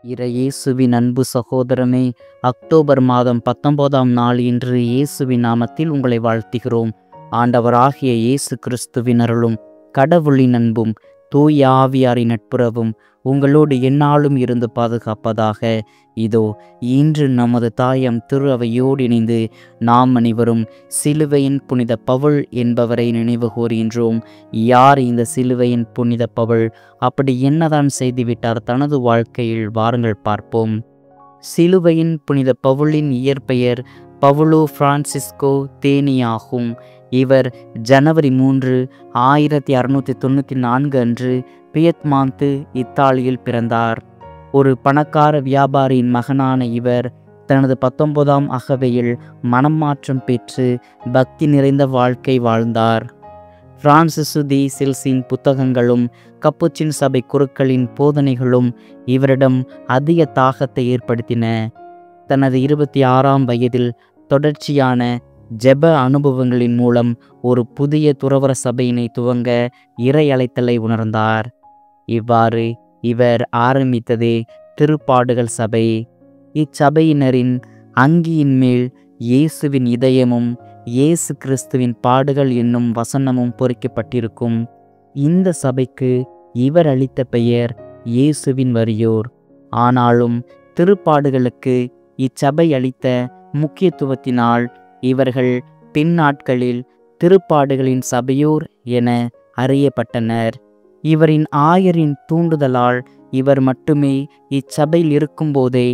இயேசுவின் அன்பு சகோதரமே, அக்டோபர் மாதம் 19ஆம் நாள் இன்று இயேசுவின் நாமத்தில் உங்களை வாழ்த்துகிறோம். ஆண்டவராகிய இயேசு கிறிஸ்துவின் அருளும் கடவுளின் அன்பும் தூய ஆவியாரின் நட்புறவும் உங்களோடு எந்நாளும் இருந்து பாதுகாப்பதாக. இதோ இன்று நமது தாயம் திரு அவையோடு இணைந்து நாம் அனைவரும் சிலுவையின் புனித பவுல் என்பவரை நினைவு கூறுகின்றோம். யார் இந்த சிலுவையின் புனித பவுல்? அப்படி என்னதான் செய்துவிட்டார் தனது வாழ்க்கையில்? வாருங்கள் பார்ப்போம். சிலுவையின் புனித பவுலின் இயற்பெயர் பவுலோ பிரான்சிஸ்கோ தேனி ஆகும். இவர் ஜனவரி 3, 1694 அன்று பியத்மாந்து, இத்தாலியில் பிறந்தார். ஒரு பணக்கார வியாபாரியின் மகனான இவர் தனது 19ஆம் அகவையில் மனம் மாற்றம் பெற்று பக்தி நிறைந்த வாழ்க்கை வாழ்ந்தார். பிரான்சிசு தி சில்ஸின் புத்தகங்களும் கப்புச்சின் சபை குருக்களின் போதனைகளும் இவரிடம் அதிக தாகத்தை ஏற்படுத்தின. தனது 26ஆம் வயதில் தொடர்ச்சியான ஜெப அனுபவங்களின் மூலம் ஒரு புதிய துறவற சபையினை துவங்க இறை அழைத்தலை உணர்ந்தார். இவ்வாறு இவர் ஆரம்பித்ததே திருப்பாடுகள் சபை. இச்சபையினரின் அங்கியின் மேல் இயேசுவின் இதயமும் இயேசு கிறிஸ்துவின் பாடுகள் என்னும் வசனமும் பொறிக்கப்பட்டிருக்கும். இந்த சபைக்கு இவர் அளித்த பெயர் இயேசுவின் வறியோர். ஆனாலும் திருப்பாடுகளுக்கு இச்சபை அளித்த முக்கியத்துவத்தினால் இவர்கள் பின்னாட்களில் திருப்பாடுகளின் சபையோர் என அறியப்பட்டனர். இவரின் ஆயரின் தூண்டுதலால் இவர் மட்டுமே இச்சபையில் இருக்கும்போதே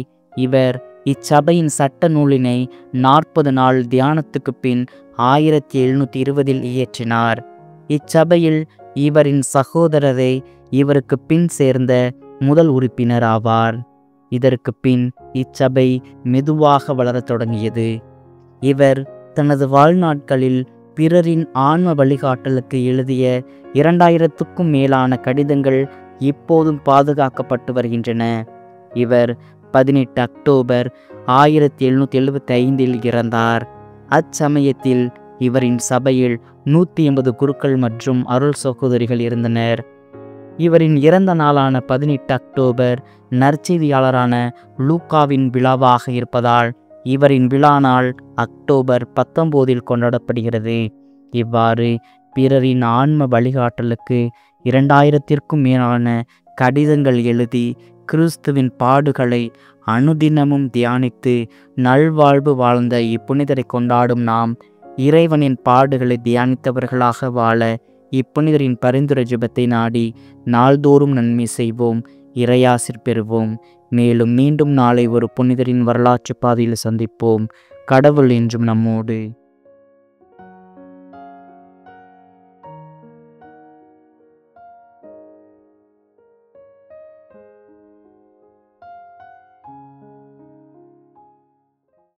இவர் இச்சபையின் சட்ட நூலினை 40 நாள் தியானத்துக்கு பின் 1720 இயற்றினார். இச்சபையில் இவரின் சகோதரரே இவருக்கு பின் சேர்ந்த முதல் உறுப்பினர் ஆவார். இதற்கு பின் இச்சபை மெதுவாக வளரத் தொடங்கியது. இவர் தனது வாழ்நாட்களில் பிறரின் ஆன்ம வழிகாட்டலுக்கு எழுதிய 2000க்கும் மேலான கடிதங்கள் இப்போதும் பாதுகாக்கப்பட்டு வருகின்றன. இவர் 18 அக்டோபர் 1775 இறந்தார். அச்சமயத்தில் இவரின் சபையில் 180 குருக்கள் மற்றும் அருள் சகோதரிகள் இருந்தனர். இவரின் இறந்த நாளான 18 அக்டோபர் நற்செய்தியாளரான லூக்காவின் விழாவாக இருப்பதால் இவரின் விழா நாள் அக்டோபர் 19 கொண்டாடப்படுகிறது. இவ்வாறு பிறரின் ஆன்ம வழிகாட்டலுக்கு 2000க்கும் மேலான கடிதங்கள் எழுதி கிறிஸ்துவின் பாடுகளை அனுதினமும் தியானித்து நல்வாழ்வு வாழ்ந்த இப்புனிதரை கொண்டாடும் நாம் இறைவனின் பாடுகளை தியானித்தவர்களாக வாழ இப்புனிதரின் பரிந்துரை ஜெபத்தை நாடி நாள்தோறும் நன்மை செய்வோம், இறையாசிர் பெறுவோம். மேலும் மீண்டும் நாளை ஒரு புனிதரின் வரலாற்று பாதையில் சந்திப்போம். கடவுள் என்றும் நம்மோடு.